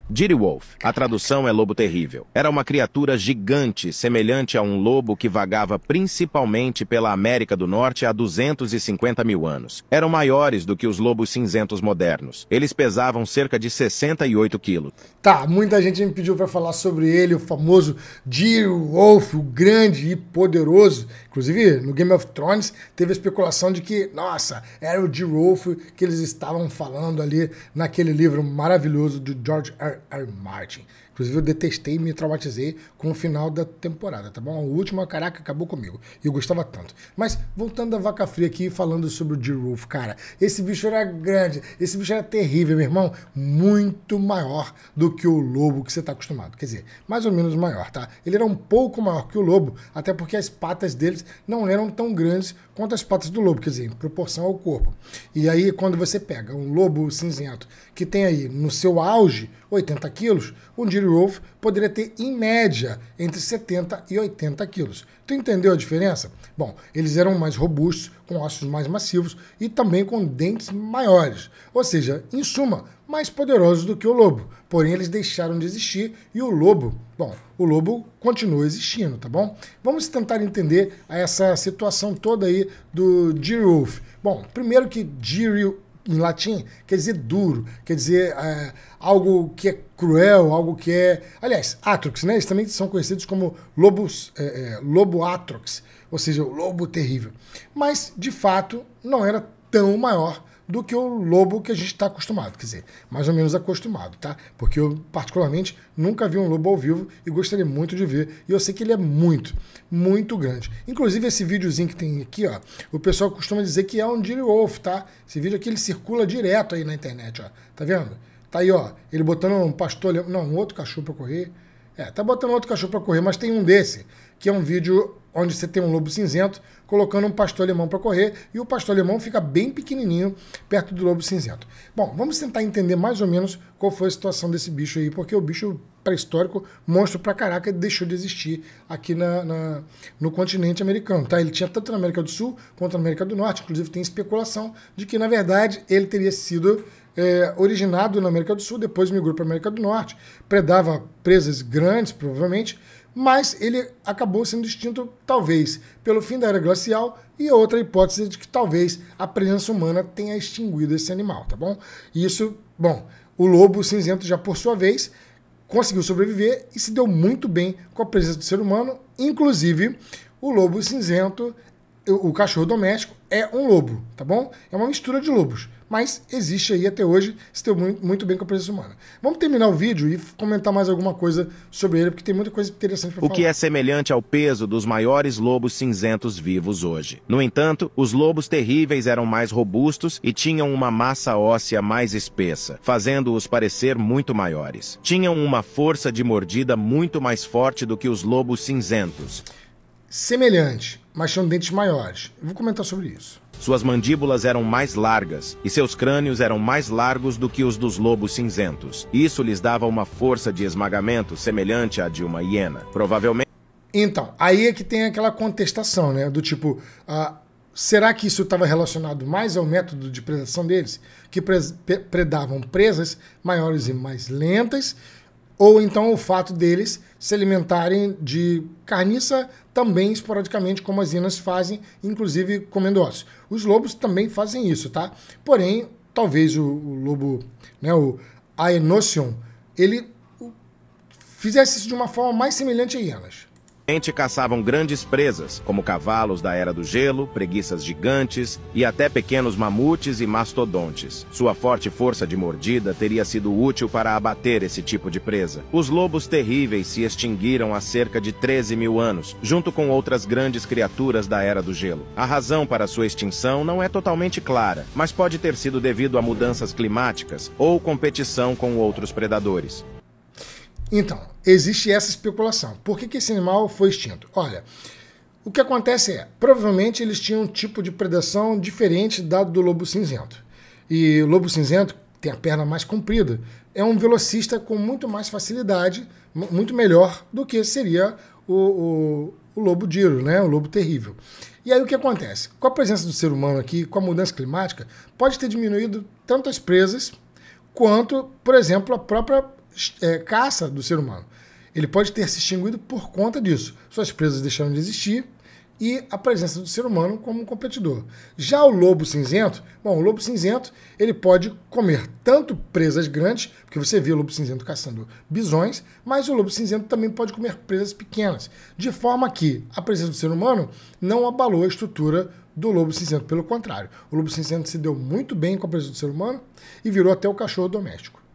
Direwolf, a tradução é lobo terrível. Era uma criatura gigante, semelhante a um lobo que vagava principalmente pela América do Norte há 250 mil anos. Eram maiores do que os lobos cinzentos modernos. Eles pesavam cerca de 68 quilos. Tá, muita gente me pediu para falar sobre ele, o famoso Direwolf, o grande e poderoso. Inclusive, no Game of Thrones, teve a especulação de que, nossa, era o Direwolf que eles estavam falando ali naquele livro maravilhoso do George R. Martin. Inclusive, eu detestei e me traumatizei com o final da temporada, tá bom? A última, caraca, acabou comigo. E eu gostava tanto. Mas, voltando da vaca fria aqui, falando sobre o Direwolf, cara, esse bicho era grande, esse bicho era terrível, meu irmão. Muito maior do que o lobo que você tá acostumado. Quer dizer, mais ou menos maior, tá? Ele era um pouco maior que o lobo, até porque as patas deles não eram tão grandes quanto as patas do lobo, quer dizer, em proporção ao corpo. E aí, quando você pega um lobo cinzento que tem aí, no seu auge, 80 quilos, um Direwolf poderia ter, em média, entre 70 e 80 quilos. Tu entendeu a diferença? Bom, eles eram mais robustos, com ossos mais massivos e também com dentes maiores. Ou seja, em suma, mais poderosos do que o lobo. Porém, eles deixaram de existir e o lobo, bom, o lobo continua existindo, tá bom? Vamos tentar entender essa situação toda aí do Direwolf. Bom, primeiro que Direwolf, em latim, quer dizer duro, quer dizer algo que é cruel, algo que é... Aliás, atrox, né? Eles também são conhecidos como lobo atrox, ou seja, o lobo terrível. Mas, de fato, não era tão maior do que o lobo que a gente está acostumado, quer dizer, mais ou menos acostumado, tá? Porque eu, particularmente, nunca vi um lobo ao vivo e gostaria muito de ver, e eu sei que ele é muito, muito grande. Inclusive, esse videozinho que tem aqui, ó, o pessoal costuma dizer que é um Direwolf, tá? Esse vídeo aqui, ele circula direto aí na internet, ó, tá vendo? Tá aí, ó, ele botando um pastor, não, um outro cachorro para correr, tá botando outro cachorro para correr, mas tem um desse, que é um vídeo onde você tem um lobo cinzento colocando um pastor alemão para correr e o pastor alemão fica bem pequenininho perto do lobo cinzento. Bom, vamos tentar entender mais ou menos qual foi a situação desse bicho aí, porque o bicho pré-histórico, monstro pra caraca, deixou de existir aqui no continente americano, tá? Ele tinha tanto na América do Sul quanto na América do Norte, inclusive tem especulação de que, na verdade, ele teria sido originado na América do Sul, depois migrou para a América do Norte, predava presas grandes, provavelmente, mas ele acabou sendo extinto, talvez, pelo fim da era glacial, e outra hipótese é de que talvez a presença humana tenha extinguido esse animal, tá bom? Isso, bom, o lobo cinzento já, por sua vez, conseguiu sobreviver e se deu muito bem com a presença do ser humano, inclusive o lobo cinzento, o cachorro doméstico, é um lobo, tá bom? É uma mistura de lobos, mas existe aí até hoje, se deu muito bem com a presença humana. Vamos terminar o vídeo e comentar mais alguma coisa sobre ele, porque tem muita coisa interessante para falar. O que é semelhante ao peso dos maiores lobos cinzentos vivos hoje. No entanto, os lobos terríveis eram mais robustos e tinham uma massa óssea mais espessa, fazendo-os parecer muito maiores. Tinham uma força de mordida muito mais forte do que os lobos cinzentos. Semelhante, mas tinham dentes maiores. Eu vou comentar sobre isso. Suas mandíbulas eram mais largas e seus crânios eram mais largos do que os dos lobos cinzentos. Isso lhes dava uma força de esmagamento semelhante à de uma hiena. Provavelmente... Então, aí é que tem aquela contestação, né? Do tipo, será que isso estava relacionado mais ao método de predação deles? Que predavam presas maiores e mais lentas, ou então o fato deles se alimentarem de carniça também esporadicamente, como as hienas fazem, inclusive comendo ossos. Os lobos também fazem isso, tá? Porém, talvez o lobo, né, o Aenocion, ele fizesse isso de uma forma mais semelhante a hienas. caçavam grandes presas, como cavalos da Era do Gelo, preguiças gigantes e até pequenos mamutes e mastodontes. Sua forte força de mordida teria sido útil para abater esse tipo de presa. Os lobos terríveis se extinguiram há cerca de 13 mil anos, junto com outras grandes criaturas da Era do Gelo. A razão para sua extinção não é totalmente clara, mas pode ter sido devido a mudanças climáticas ou competição com outros predadores. Então, existe essa especulação. Por que esse animal foi extinto? Olha, o que acontece é, provavelmente eles tinham um tipo de predação diferente dado do lobo cinzento. E o lobo cinzento tem a perna mais comprida, é um velocista com muito mais facilidade, muito melhor do que seria o lobo diro, né? O lobo terrível. E aí o que acontece? Com a presença do ser humano aqui, com a mudança climática, pode ter diminuído tanto as presas, quanto, por exemplo, a própria caça do ser humano. Ele pode ter se extinguido por conta disso. Suas presas deixaram de existir e a presença do ser humano como um competidor. Já o lobo cinzento, bom, o lobo cinzento ele pode comer tanto presas grandes, porque você vê o lobo cinzento caçando bisões, mas o lobo cinzento também pode comer presas pequenas, de forma que a presença do ser humano não abalou a estrutura do lobo cinzento. Pelo contrário, o lobo cinzento se deu muito bem com a presença do ser humano e virou até o cachorro doméstico.